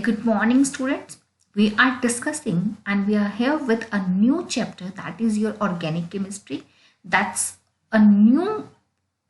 good morning, students. We are discussing and we are here with a new chapter, that is your organic chemistry. That's a new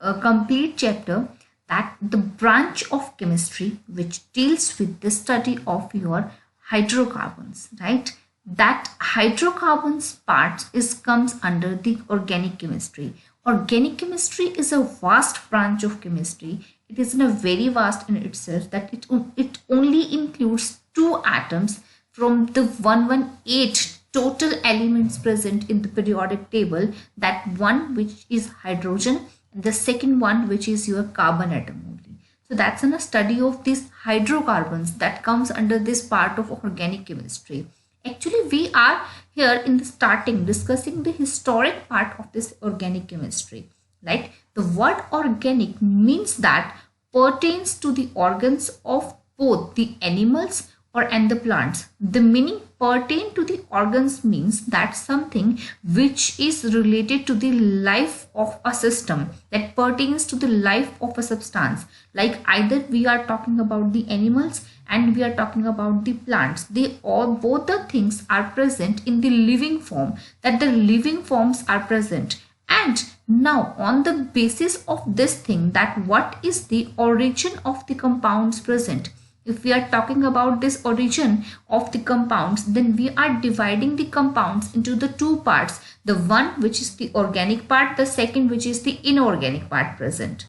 complete chapter, that the branch of chemistry which deals with the study of your hydrocarbons, right? That hydrocarbons part is comes under the organic chemistry. Organic chemistry is a vast branch of chemistry. It is in a very vast in itself, that it only includes two atoms from the 118 total elements present in the periodic table. That one which is hydrogen, and the second one which is your carbon atom only. So that's in a study of these hydrocarbons that comes under this part of organic chemistry. Actually, we are here in the starting discussing the historic part of this organic chemistry. Like the word organic means that pertains to the organs of both the animals and the plants. The meaning pertain to the organs means that something which is related to the life of a system, that pertains to the life of a substance. Like either we are talking about the animals and we are talking about the plants. They all, both the things are present in the living form, that the living forms are present. And now on the basis of this thing, that what is the origin of the compounds present. If we are talking about this origin of the compounds, then we are dividing the compounds into the two parts. The one which is the organic part, the second which is the inorganic part present.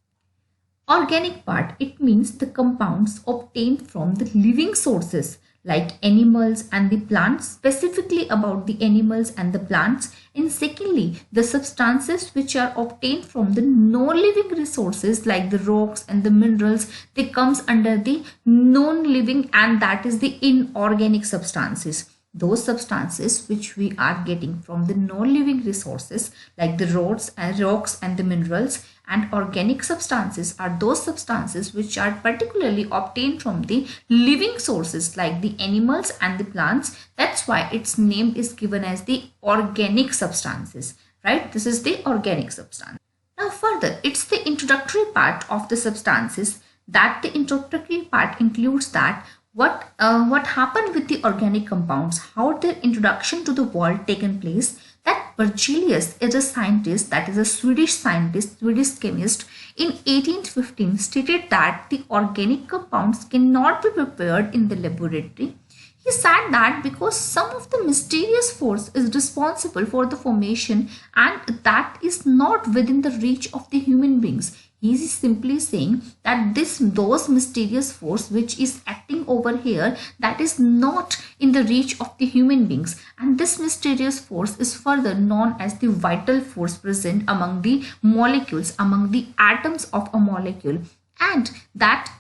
Organic part, it means the compounds obtained from the living sources like animals and the plants, specifically about the animals and the plants. And secondly, the substances which are obtained from the non-living resources like the rocks and the minerals, they comes under the non-living, and that is the inorganic substances. Those substances which we are getting from the non-living resources like the rocks and the minerals, and organic substances are those substances which are particularly obtained from the living sources like the animals and the plants. That's why its name is given as the organic substances, right? This is the organic substance. Now further, it's the introductory part of the substances. That the introductory part includes that what happened with the organic compounds, how their introduction to the world taken place. That Berzelius is a scientist, that is a Swedish scientist, Swedish chemist, in 1815 stated that the organic compounds cannot be prepared in the laboratory. He said that because some of the mysterious force is responsible for the formation, and that is not within the reach of the human beings. He is simply saying that those mysterious force which is acting over here, that is not in the reach of the human beings, and this mysterious force is further known as the vital force present among the molecules, among the atoms of a molecule. And that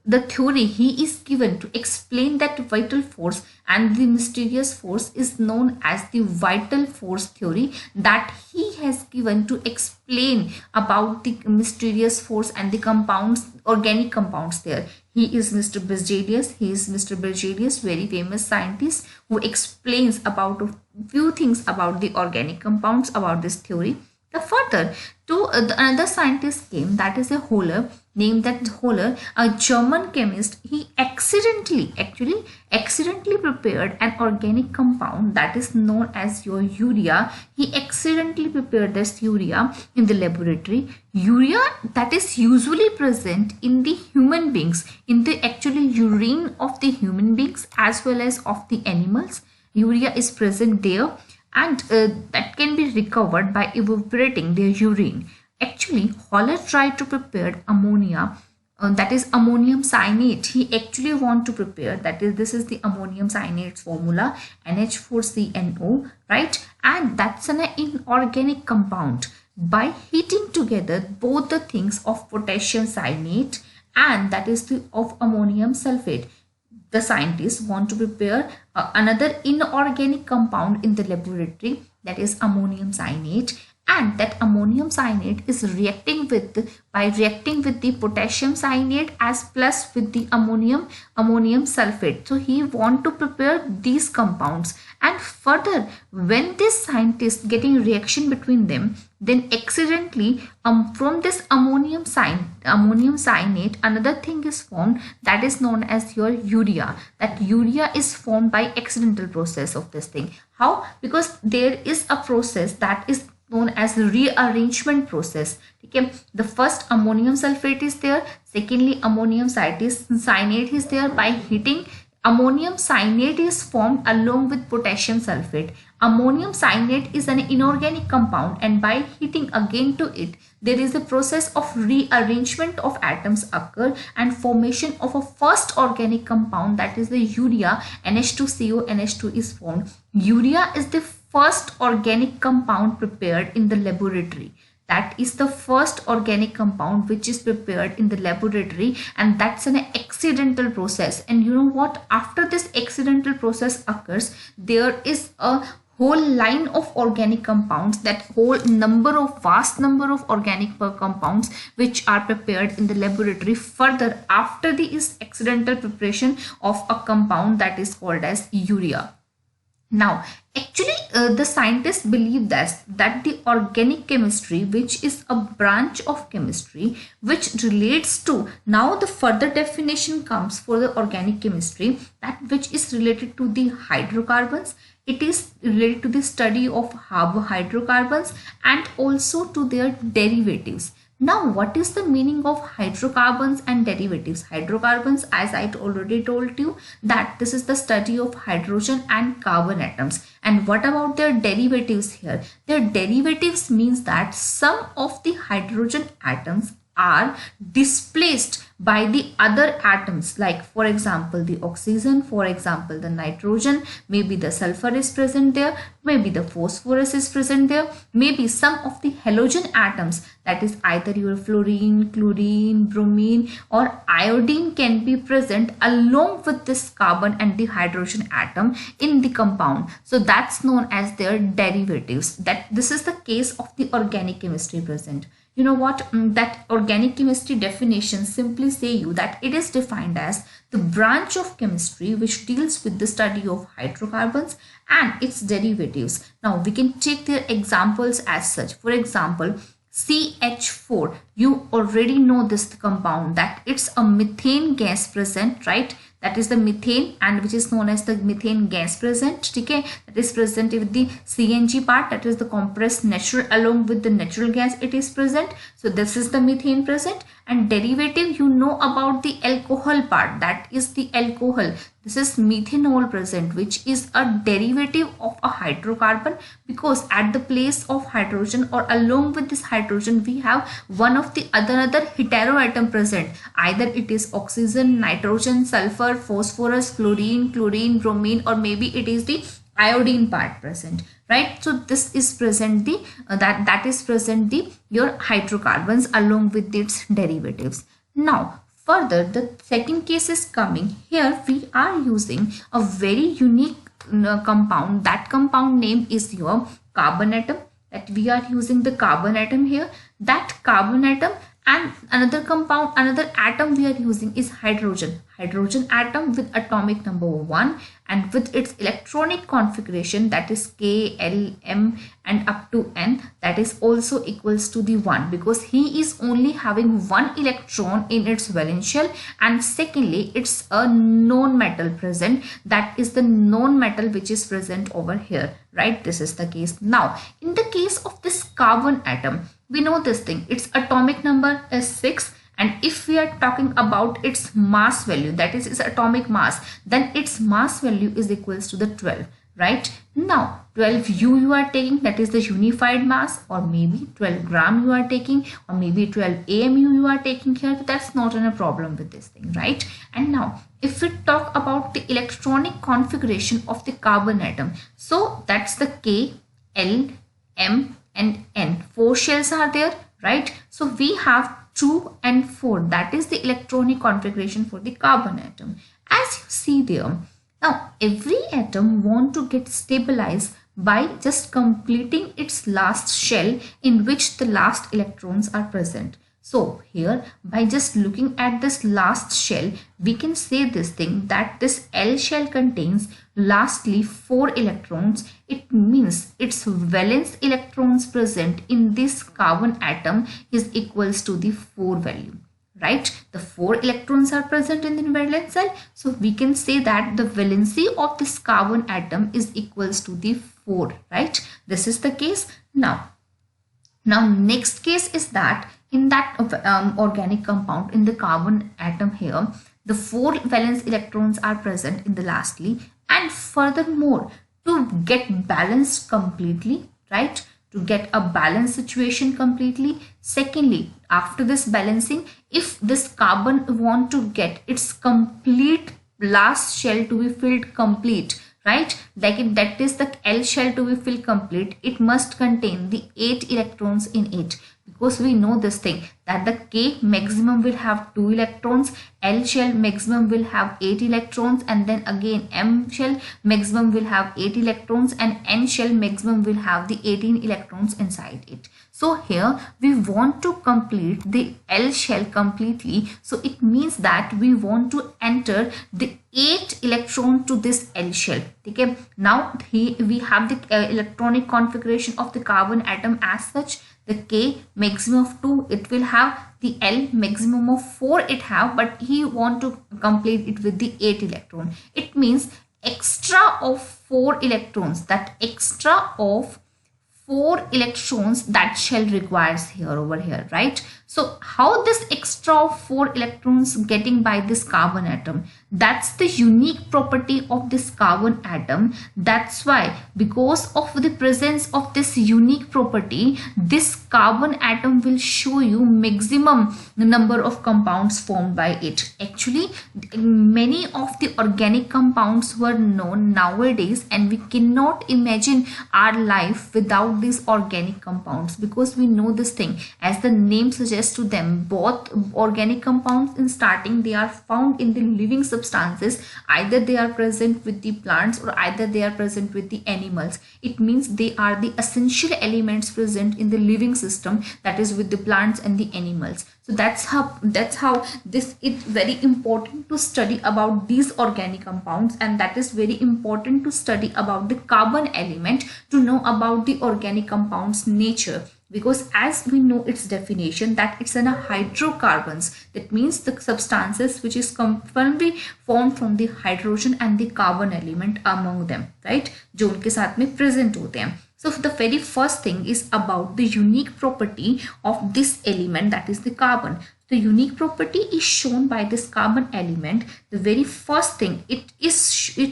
the theory he is given to explain that vital force and the mysterious force is known as the vital force theory, that he has given to explain about the mysterious force and the compounds, organic compounds there. He is Mr. Berzelius. He is Mr. Berzelius, very famous scientist who explains about a few things about the organic compounds, about this theory. The further to another scientist came, that is a Hohler, named that Hohler, a German chemist. He accidentally prepared an organic compound that is known as your urea. He accidentally prepared this urea in the laboratory. Urea that is usually present in the human beings, in the actually urine of the human beings as well as of the animals. Urea is present there, and that can be recovered by evaporating their urine. Actually, Hohler tried to prepare ammonia, that is ammonium cyanate. He actually want to prepare, that is, this is the ammonium cyanate formula, NH4CNO, right? And that's an inorganic compound. By heating together both the things of potassium cyanate and that is the of ammonium sulfate, the scientists want to prepare another inorganic compound in the laboratory, that is ammonium cyanate. and that ammonium cyanide is reacting with the potassium cyanide as plus with the ammonium sulfate. So he want to prepare these compounds, and further when this scientist getting reaction between them, then accidentally from this ammonium cyanide another thing is formed, that is known as your urea. That urea is formed by accidental process of this thing. How? Because there is a process that is known as the rearrangement process. Okay, the first ammonium sulfate is there, secondly ammonium cyanide is there. By heating, ammonium cyanide is formed along with potassium sulfate. Ammonium cyanide is an inorganic compound, and by heating again to it, there is a process of rearrangement of atoms occur and formation of a first organic compound, that is the urea. NH2CO NH2 is formed. Urea is the first organic compound prepared in the laboratory. That is the first organic compound which is prepared in the laboratory, and that's an accidental process. And you know what? After this accidental process occurs, there is a whole line of organic compounds, that whole vast number of organic compounds which are prepared in the laboratory further after the accidental preparation of a compound that is called as urea. Now, actually, the scientists believe that the organic chemistry, which is a branch of chemistry which relates to, now the further definition comes for the organic chemistry, that which is related to the hydrocarbons. It is related to the study of hydrocarbons and also to their derivatives. Now, what is the meaning of hydrocarbons and derivatives? Hydrocarbons, as I already told you, that this is the study of hydrogen and carbon atoms. And what about their derivatives here? Their derivatives means that some of the hydrogen atoms are displaced by the other atoms, like for example the oxygen, for example the nitrogen, maybe the sulfur is present there, maybe the phosphorus is present there, maybe some of the halogen atoms, that is either your fluorine, chlorine, bromine or iodine can be present along with this carbon and the hydrogen atom in the compound. So that's known as their derivatives. That this is the case of the organic chemistry present. You know what? That organic chemistry definition simply say you that it is defined as the branch of chemistry which deals with the study of hydrocarbons and its derivatives. Now we can take their examples as such. For example, CH4, you already know this compound, that it's a methane gas present, right? That is the methane, and which is known as the methane gas present. Okay, that is present with the CNG part, that is the compressed natural, along with the natural gas it is present. So this is the methane present. And derivative, you know about the alcohol part, that is the alcohol. This is methanol present, which is a derivative of a hydrocarbon, because at the place of hydrogen or along with this hydrogen we have one of the another heteroatom present. Either it is oxygen, nitrogen, sulfur, phosphorus, fluorine, chlorine, bromine, or maybe it is the iodine part present, right? So this is present the that is present the your hydrocarbons along with its derivatives. Now further, the second case is coming. Here we are using a very unique compound. That compound name is your carbon atom. That we are using the carbon atom here. That carbon atom, and another compound, another atom we are using is hydrogen. Hydrogen atom with atomic number 1 and with its electronic configuration, that is K, L, M and up to N, that is also equals to the 1, because he is only having one electron in its valence shell, and secondly it's a known metal present, that is the known metal which is present over here, right? This is the case. Now in the case of this carbon atom, we know this thing, its atomic number is 6, and if we are talking about its mass value, that is its atomic mass, then its mass value is equals to the 12, right? Now 12 U you are taking, that is the unified mass, or maybe 12 gram you are taking, or maybe 12 AMU you are taking here, that's not a problem with this thing, right? And now if we talk about the electronic configuration of the carbon atom, so that's the K, L, M and N. 4 shells are there, right? So we have 2 and 4, that is the electronic configuration for the carbon atom. As you see there, now every atom want to get stabilized by just completing its last shell in which the last electrons are present. So here, by just looking at this last shell, we can say this thing that this L shell contains lastly 4 electrons. It means its valence electrons present in this carbon atom is equals to the 4 value. Right, the 4 electrons are present in the valence shell, so we can say that the valency of this carbon atom is equals to the 4. Right, this is the case. Now next case is that in that organic compound, in the carbon atom here, the 4 valence electrons are present in the lastly, and furthermore, to get balanced completely, right, to get a balanced situation completely, secondly, after this balancing, if this carbon want to get its complete last shell to be filled complete, right, like that is the L shell to be filled complete, it must contain the 8 electrons in it, because we know this thing that the K maximum will have 2 electrons, L shell maximum will have 8 electrons, and then again M shell maximum will have 8 electrons, and N shell maximum will have the 18 electrons inside it. So here we want to complete the L shell completely, so it means that we want to enter the 8 electron to this L shell. Okay, now we have the electronic configuration of the carbon atom as such. The K maximum of 2 it will have, the L maximum of 4 it have, but he want to complete it with the 8 electron. It means extra of 4 electrons, that extra of 4 electrons that shell requires here over here, right? So how this extra of 4 electrons getting by this carbon atom? That's the unique property of this carbon atom. That's why, because of the presence of this unique property, this carbon atom will show you maximum number of compounds formed by it. Actually, many of the organic compounds were known nowadays, and we cannot imagine our life without these organic compounds, because we know this thing, as the name suggests to them, both organic compounds in starting they are found in the living substances, either they are present with the plants or either they are present with the animals. It means they are the essential elements present in the living system, that is with the plants and the animals. So that's how this is very important to study about these organic compounds, and that is very important to study about the carbon element to know about the organic compounds nature, because as we know its definition that it's in a hydrocarbons, that means the substances which is firmly formed from the hydrogen and the carbon element among them, right, जो उनके साथ में present होते हैं. So the very first thing is about the unique property of this element, that is the carbon. The unique property is shown by this carbon element. The very first thing it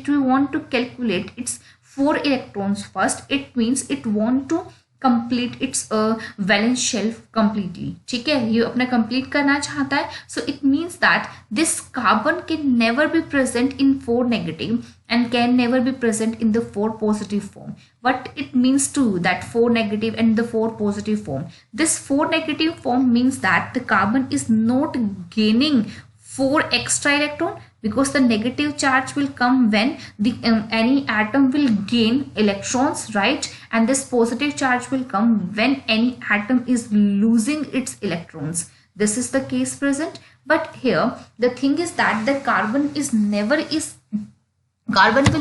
we want to calculate its 4 electrons first. It means it want to complete its valence shell completely. ठीक है, ये अपना complete करना चाहता है. So it means that this carbon can never be present in 4 negative and can never be present in the 4 positive form. What it means to that 4 negative and the 4 positive form? This 4 negative form means that the carbon is not gaining 4 extra electron, because the negative charge will come when the any atom will gain electrons, right, and this positive charge will come when any atom is losing its electrons. This is the case present. But here the thing is that the carbon will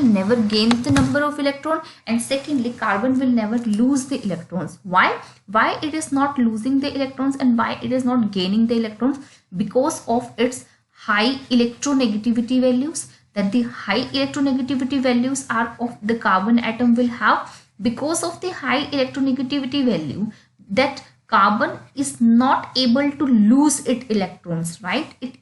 never gain the number of electron, and secondly carbon will never lose the electrons. Why it is not losing the electrons and why it is not gaining the electrons? Because of its high electronegativity values, that the high electronegativity values are of the carbon atom will have. Because of the high electronegativity value, that carbon is not able to lose its electrons, right? It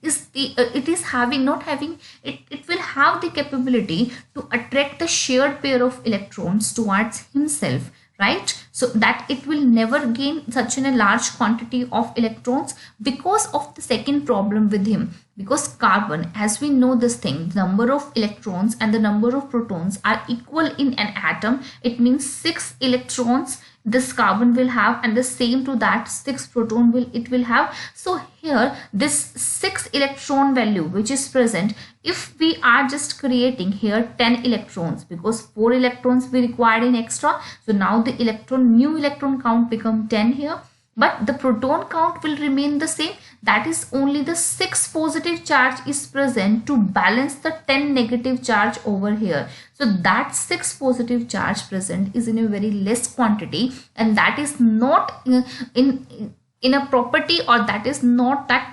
will have the capability to attract the shared pair of electrons towards himself, right? So that it will never gain such a large quantity of electrons because of the second problem with him. Because carbon, as we know this thing, the number of electrons and the number of protons are equal in an atom. It means 6 electrons this carbon will have, and the same to that 6 proton will have. So here this 6 electron value which is present, if we are just creating here 10 electrons, because 4 electrons we required in extra, so now the new electron count become 10 here, but the proton count will remain the same. That is, only the 6 positive charge is present to balance the 10 negative charge over here. So that 6 positive charge present is in a very less quantity, and that is not in a property, or that is not that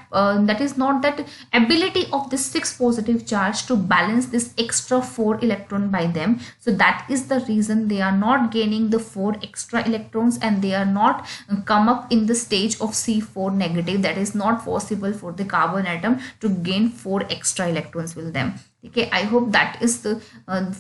ability of this 6 positive charge to balance this extra 4 electron by them. So that is the reason they are not gaining the 4 extra electrons, and they are not come up in the stage of C4 negative. That is not possible for the carbon atom to gain 4 extra electrons with them. Okay, I hope that is the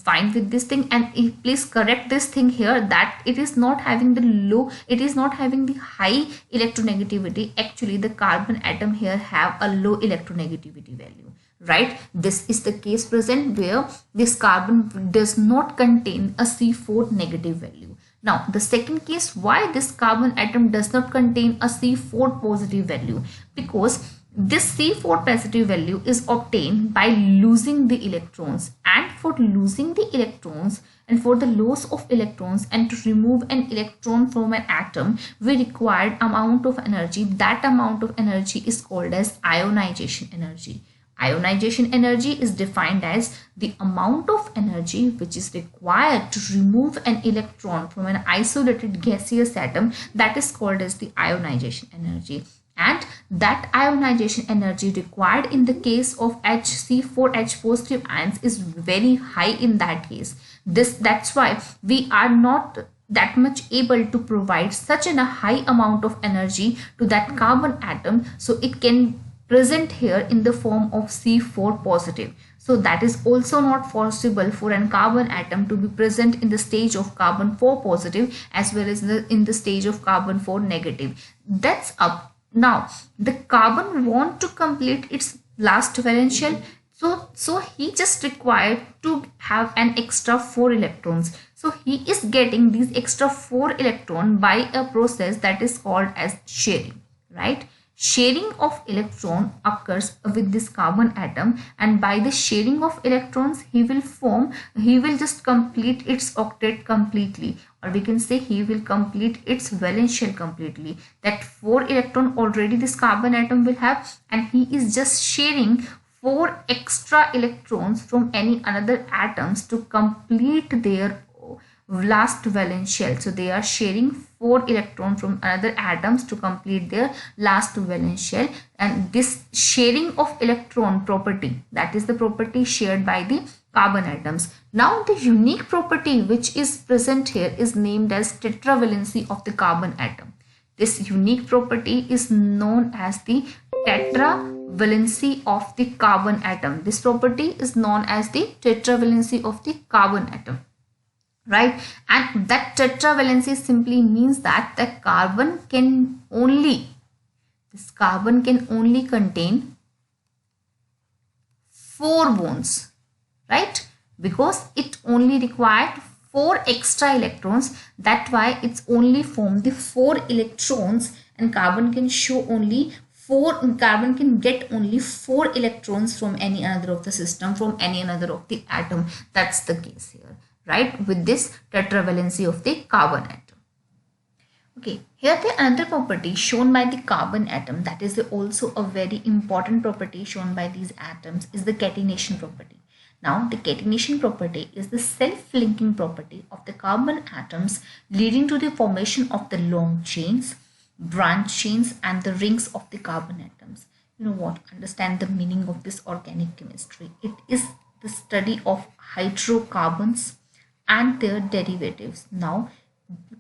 fine with this thing, and please correct this thing here, that it is not having the high electronegativity. Actually, the carbon atom here have a low electronegativity value, right? This is the case present where this carbon does not contain a C4 negative value. Now, the second case, why this carbon atom does not contain a C4 positive value? Because this C4 positive value is obtained by losing the electrons, and for losing the electrons and for the loss of electrons and to remove an electron from an atom, we required amount of energy. That amount of energy is called as ionization energy. Ionization energy is defined as the amount of energy which is required to remove an electron from an isolated gaseous atom. That is called as the ionization energy. And that ionization energy required in the case of HC4H positive ions is very high in that case. That's why we are not that much able to provide such a high amount of energy to that carbon atom, so it can present here in the form of C4 positive. So that is also not possible for an carbon atom to be present in the stage of carbon 4 positive as well as in the stage of carbon 4 negative. That's up. Now, the carbon want to complete its last valence shell. So he just required to have an extra 4 electrons. So he is getting these extra 4 electron by a process that is called as sharing, right? Sharing of electron occurs with this carbon atom, and by the sharing of electrons he will just complete its octet completely, or we can say he will complete its valence shell completely. That 4 electron already this carbon atom will have, and he is just sharing 4 extra electrons from any another atoms to complete their last valence shell. So they are sharing 4 electrons from another atoms to complete their last valence shell, and this sharing of electron property, that is the property shared by the carbon atoms. Now the unique property which is present here is named as tetravalency of the carbon atom. This unique property is known as the tetravalency of the carbon atom. This property is known as the tetravalency of the carbon atom, right? And that tetravalency simply means that the carbon can only contain 4 bonds, right? Because it only required 4 extra electrons. That's why it's only formed the 4 electrons, and carbon can get only 4 electrons from any another of the system, from any another of the atom. That's the case here, right, with this tetravalency of the carbon atom. Okay, here the another property shown by the carbon atom, that is also a very important property shown by these atoms, is the catenation property. Now, the catenation property is the self-linking property of the carbon atoms, leading to the formation of the long chains, branch chains, and the rings of the carbon atoms. You know what? Understand the meaning of this organic chemistry. It is the study of hydrocarbons and their derivatives. Now,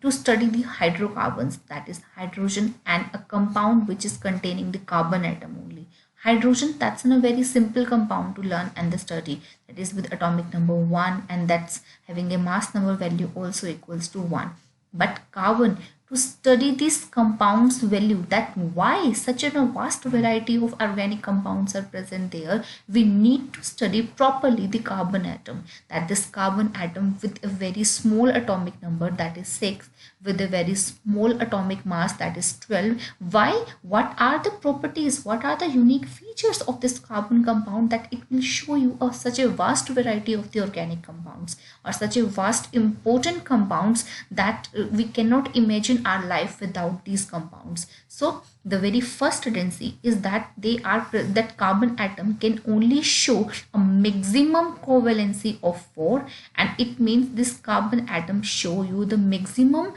to study the hydrocarbons, that is hydrogen and a compound which is containing the carbon atom only. Hydrogen, that's a very simple compound to learn and the study, that is with atomic number 1, and that's having a mass number value also equals to 1. But carbon, to study this compounds value, that why such a vast variety of organic compounds are present there, we need to study properly the carbon atom, that this carbon atom with a very small atomic number, that is 6, with a very small atomic mass, that is 12. Why? What are the properties, what are the unique features of this carbon compound, that it will show you such a vast variety of the organic compounds, or such a vast important compounds that we cannot imagine our life without these compounds. So the very first tendency is that that carbon atom can only show a maximum covalency of 4, and it means this carbon atom show you the maximum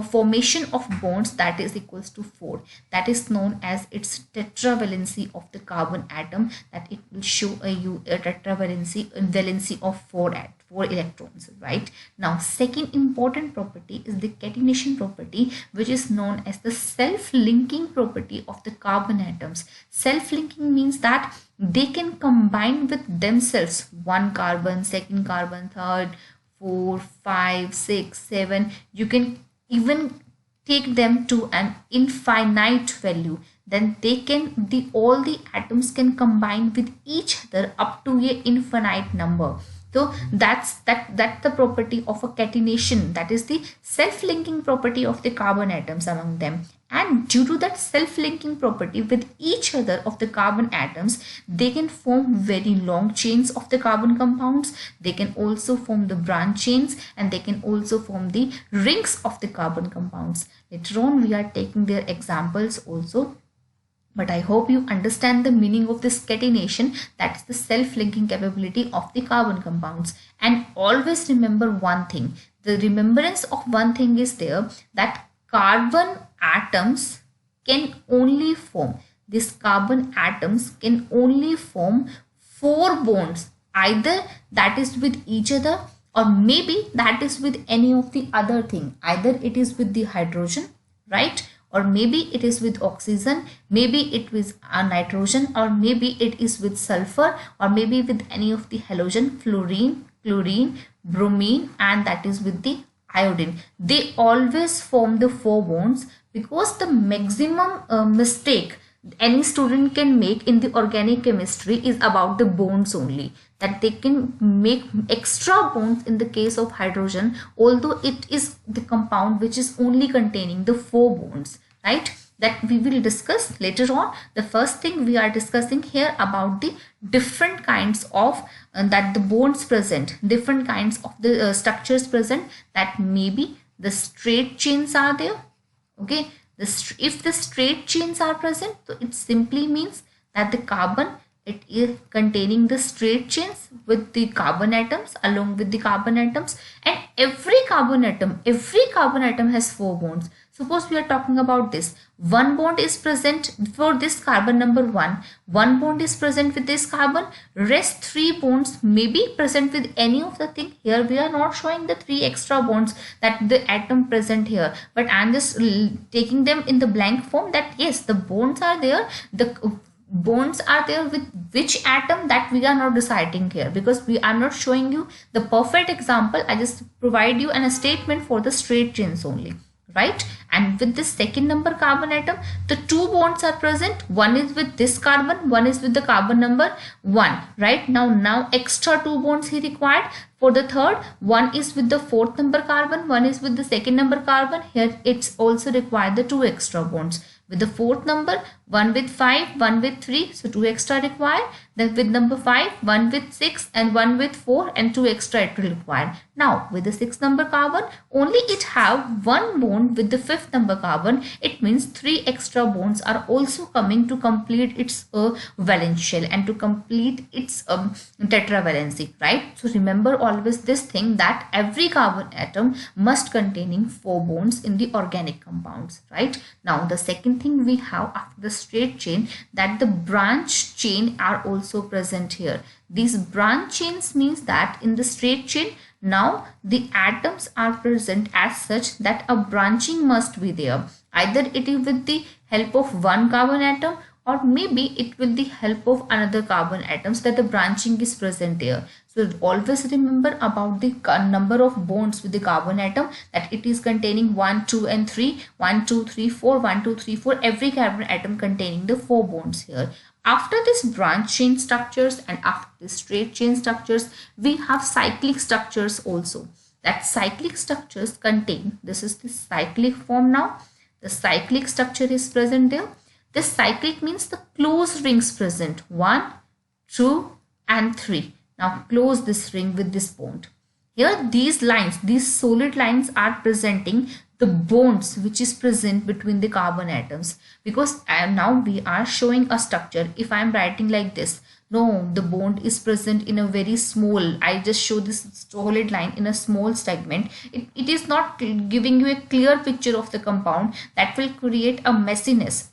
formation of bonds, that is equals to 4. That is known as its tetravalency of the carbon atom, that it will show a valency of 4 electrons, right? Now second important property is the catenation property, which is known as the self-linking property of the carbon atoms. Self-linking means that they can combine with themselves, one carbon, second carbon, third, 4, 5, 6, 7. You can even take them to an infinite value, then they can all the atoms can combine with each other up to a infinite number. So that's the property of a catenation, that is the self-linking property of the carbon atoms among them. And due to that self-linking property with each other of the carbon atoms, they can form very long chains of the carbon compounds. They can also form the branch chains, and they can also form the rings of the carbon compounds. Later on we are taking their examples also. But I hope you understand the meaning of this catenation, that is the self-linking capability of the carbon compounds. And always remember one thing, the remembrance of one thing is there, that carbon atoms can only form, these carbon atoms can only form 4 bonds, either that is with each other, or maybe that is with any of the other thing, either it is with the hydrogen, right? Or maybe it is with oxygen, maybe it with nitrogen, or maybe it is with sulfur, or maybe with any of the halogen, fluorine, chlorine, bromine, and that is with the iodine. They always form the 4 bonds, because the maximum mistake any student can make in the organic chemistry is about the bonds only, that they can make extra bonds in the case of hydrogen, although it is the compound which is only containing the 4 bonds, right? That we will discuss later on. The first thing we are discussing here about the different kinds of that the bonds present, different kinds of the structures present, that maybe the straight chains are there, okay? If the straight chains are present, so it simply means that the carbon, it is containing the straight chains with the carbon atoms, along with the carbon atoms, and every carbon atom has 4 bonds. Suppose we are talking about this, 1 bond is present for this carbon number 1 bond is present with this carbon, rest 3 bonds may be present with any of the thing. Here we are not showing the 3 extra bonds that the atom present here, but I am just taking them in the blank form, that yes, the bonds are there, the bonds are there with which atom, that we are not deciding here, because we are not showing you the perfect example. I just provide you a statement for the straight chains only, right? And with this second number carbon atom, the 2 bonds are present, one is with this carbon, one is with the carbon number 1, right? Now extra 2 bonds he required. For the third, one is with the 4th number carbon, one is with the 2nd number carbon. Here it's also required the 2 extra bonds. With the 4th number, one with 5, one with 3, so 2 extra required. Then with number 5, one with 6 and one with 4, and 2 extra it will require. Now with the 6th number carbon, only it have 1 bond with the 5th number carbon. It means 3 extra bonds are also coming to complete its valence shell and to complete its tetravalency, right? So remember always this thing, that every carbon atom must containing 4 bonds in the organic compounds, right? Now the second thing we have after the straight chain, that the branch chain are also present here. These branch chains means that in the straight chain, now the atoms are present as such that a branching must be there. Either it is with the help of one carbon atom, or maybe it will the help of another carbon atoms, that the branching is present there. So So always remember about the number of bonds with the carbon atom, that it is containing 1, 2 and 3, 1, 2, 3, 4, 1, 2, 3, 4, every carbon atom containing the 4 bonds here. After this branch chain structures and after this straight chain structures, we have cyclic structures also. That cyclic structures contain, this is the cyclic form now. The cyclic structure is present there. This cyclic means the closed rings present, 1, 2 and 3. Now close this ring with this bond. Here these lines, these solid lines are presenting the bonds which is present between the carbon atoms, because now we are showing a structure. If I am writing like this, no, the bond is present in a very small, I just show this solid line in a small segment. It is not giving you a clear picture of the compound. That will create a messiness.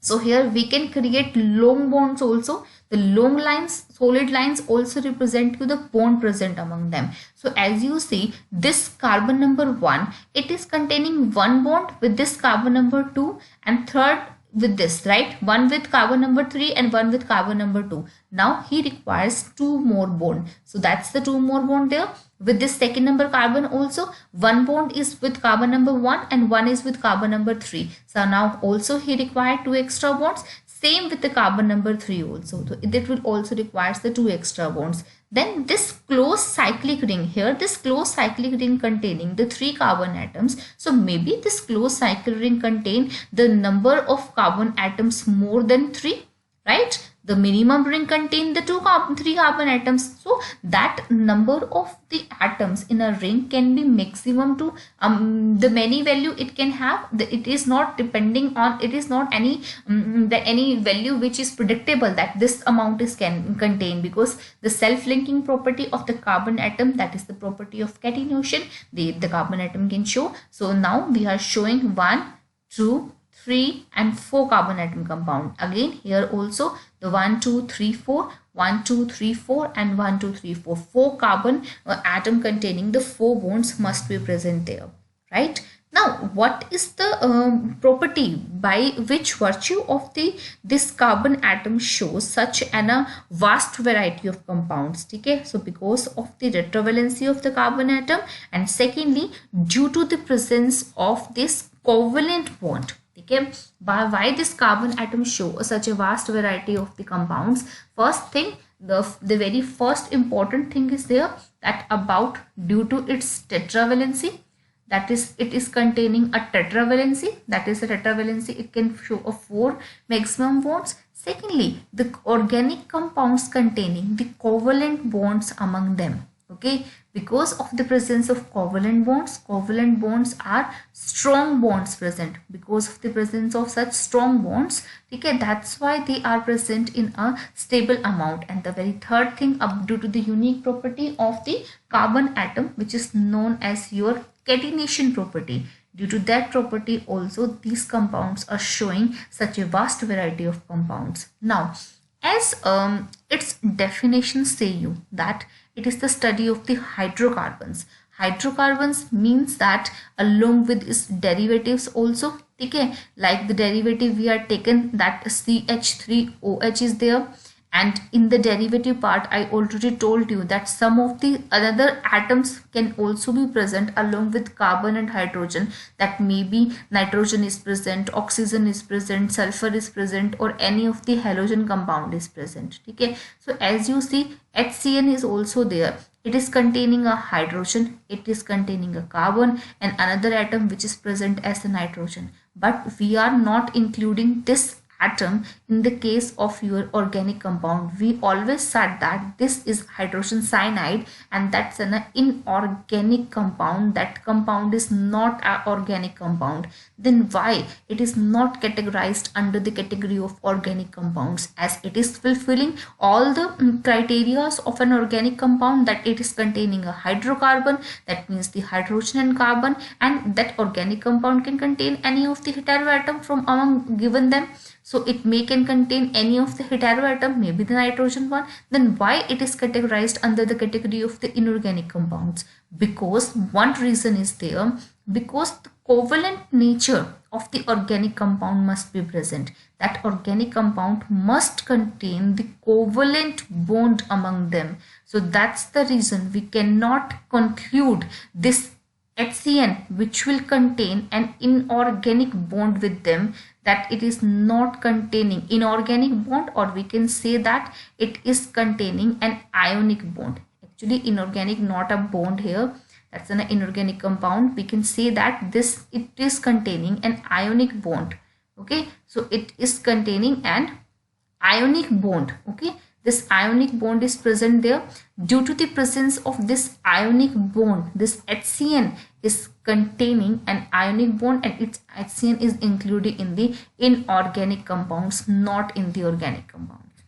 So here we can create long bonds also. The long lines, solid lines also represent you the bond present among them. So as you see, this carbon number 1, it is containing one bond with this carbon number 2 and third with this, right? One with carbon number 3 and one with carbon number 2. Now he requires 2 more bond. So that's the 2 more bond there. With this second number carbon also, one bond is with carbon number 1 and one is with carbon number 3. So now also he required 2 extra bonds. Same with the carbon number 3 also. So it will also requires the 2 extra bonds. Then this closed cyclic ring here, this closed cyclic ring containing the 3 carbon atoms. So maybe this closed cyclic ring contain the number of carbon atoms more than 3, right? The minimum ring contain the 3 carbon atoms. So that number of the atoms in a ring can be maximum to the many value it can have. It is not depending on, it is not any any value which is predictable that this amount is can contain, because the self-linking property of the carbon atom, that is the property of catenation, the carbon atom can show. So now we are showing 1, 2, 3 and 4 carbon atom compound. Again here also the 1, 2, 3, 4, 1, 2, 3, 4 and 1, 2, 3, 4. 4 carbon atom containing the 4 bonds must be present there, right? Now what is the property by which virtue of this carbon atom shows such a vast variety of compounds? Okay, so because of the retrovalency of the carbon atom, and secondly due to the presence of this covalent bond. Okay, why this carbon atom show such a vast variety of the compounds? First thing, the very first important thing is there, that about due to its tetravalency, that is it is containing a tetravalency, that is a tetravalency, it can show a 4 maximum bonds. Secondly, the organic compounds containing the covalent bonds among them. Okay, because of the presence of covalent bonds are strong bonds present. Because of the presence of such strong bonds, okay, that's why they are present in a stable amount. And the very third thing, due to the unique property of the carbon atom, which is known as your catenation property. Due to that property also, these compounds are showing such a vast variety of compounds. Now, as its definition say you that it is the study of the hydrocarbons. Hydrocarbons means that along with its derivatives also, okay, like the derivative we are taken, that CH3OH is there, and in the derivative part I already told you that some of the other atoms can also be present along with carbon and hydrogen, that maybe nitrogen is present, oxygen is present, sulfur is present, or any of the halogen compound is present. Okay, so as you see, HCN is also there. It is containing a hydrogen, it is containing a carbon and another atom which is present as a nitrogen, but we are not including this atom in the case of your organic compound. We always said that this is hydrogen cyanide and that's an inorganic compound. That compound is not an organic compound. Then why it is not categorized under the category of organic compounds, as it is fulfilling all the criteria of an organic compound, that it is containing a hydrocarbon, that means the hydrogen and carbon, and that organic compound can contain any of the heteroatom from among given them. So it can contain any of the heteroatom, maybe the nitrogen one. Then why it is categorized under the category of the inorganic compounds? Because one reason is there, because the covalent nature of the organic compound must be present. That organic compound must contain the covalent bond among them. So that's the reason we cannot conclude this HCN which will contain an inorganic bond with them, that it is not containing inorganic bond, or we can say that it is containing an ionic bond. Actually inorganic, not a bond here, that's an inorganic compound. We can say that it is containing an ionic bond. Okay, so it is containing an ionic bond. Okay, this ionic bond is present there. Due to the presence of this ionic bond, this HCN is containing an ionic bond, and its HCN is included in the inorganic compounds, not in the organic compounds.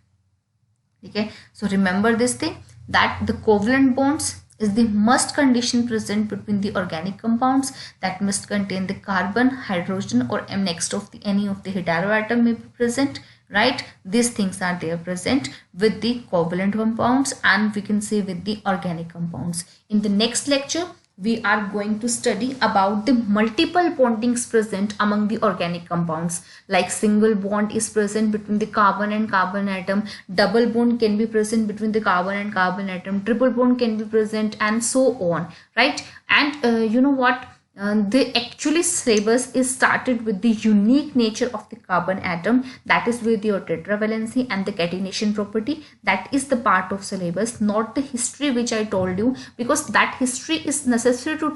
Okay, so remember this thing, that the covalent bonds is the must condition present between the organic compounds, that must contain the carbon, hydrogen, or M next of any of the heteroatom may be present, right? These things are there present with the covalent compounds, and we can say with the organic compounds. In the next lecture we are going to study about the multiple bondings present among the organic compounds, like single bond is present between the carbon and carbon atom, double bond can be present between the carbon and carbon atom, triple bond can be present, and so on, right? And you know what, the actually syllabus is started with the unique nature of the carbon atom, that is with your tetravalency and the catenation property. That is the part of syllabus, not the history which I told you, because that history is necessary to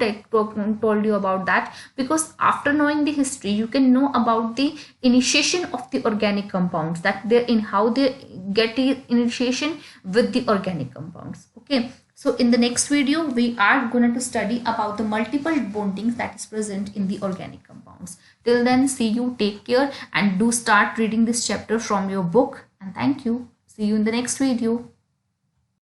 told you about that, because after knowing the history you can know about the initiation of the organic compounds, that they in how they get the initiation with the organic compounds. Okay, so in the next video we are going to study about the multiple bondings that is present in the organic compounds. Till then, see you, take care, and do start reading this chapter from your book, and thank you. See you in the next video.